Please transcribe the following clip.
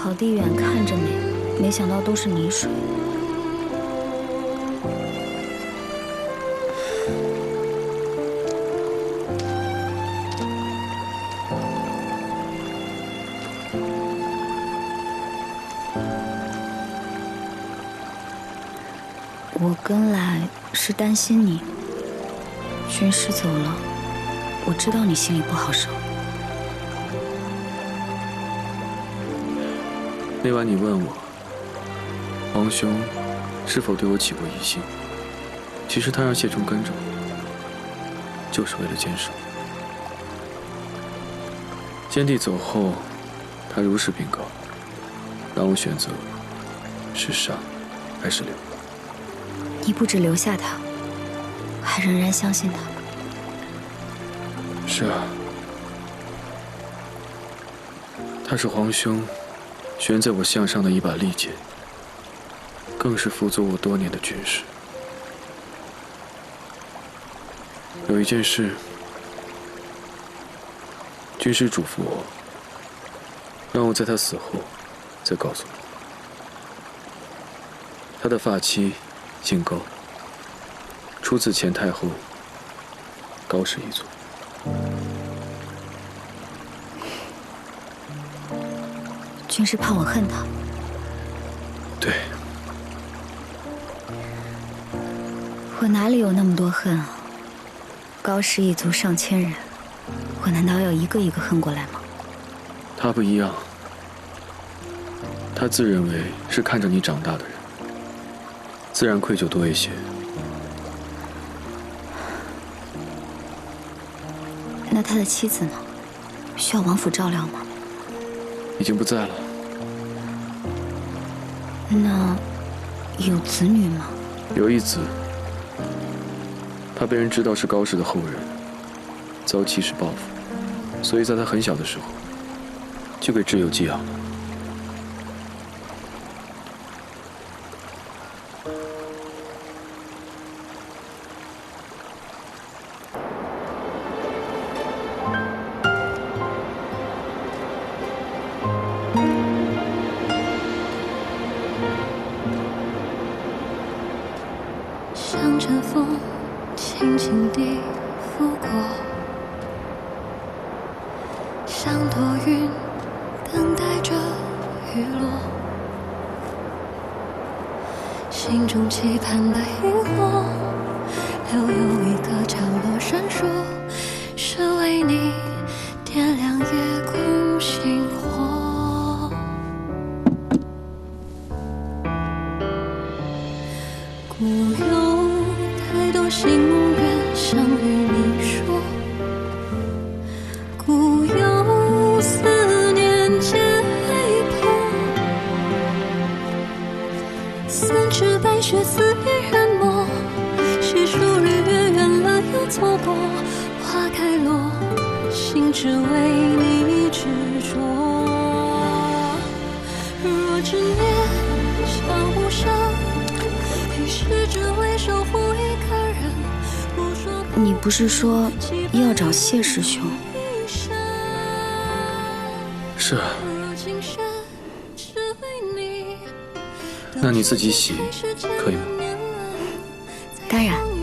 跑得远看着美，没想到都是泥水。我跟来是担心你，军师走了，我知道你心里不好受。那晚你问我，皇兄是否对我起过疑心？其实他让谢冲跟着我，就是为了监守。监帝走后，他如实禀告，让我选择是杀还是留。你不止留下他，还仍然相信他。是啊，他是皇兄悬在我项上的一把利剑，更是辅佐我多年的军师。有一件事，军师嘱咐我，让我在他死后再告诉你。他的发妻姓高，出自前太后高氏一族。军师怕我恨他。对，我哪里有那么多恨啊？高氏一族上千人，我难道要一个一个恨过来吗？他不一样，他自认为是看着你长大的人，自然愧疚多一些。那他的妻子呢？需要王府照料吗？已经不在了。那有子女吗？有一子，他被人知道是高氏的后人，遭戚氏报复，所以在他很小的时候就给挚友寄养了。像阵风轻轻地拂过，像朵云等待着雨落，心中期盼的萤火，留有一个角落闪烁，是为你点亮夜空星火。故有太多心愿想与你说，故有思念结迫，三尺白雪似一人墨，细数日月圆了又错过，花开落，心只为你执着。若执念像无声，是只为守护一个人。你不是说要找谢师兄？是啊。那你自己洗可以吗？当然。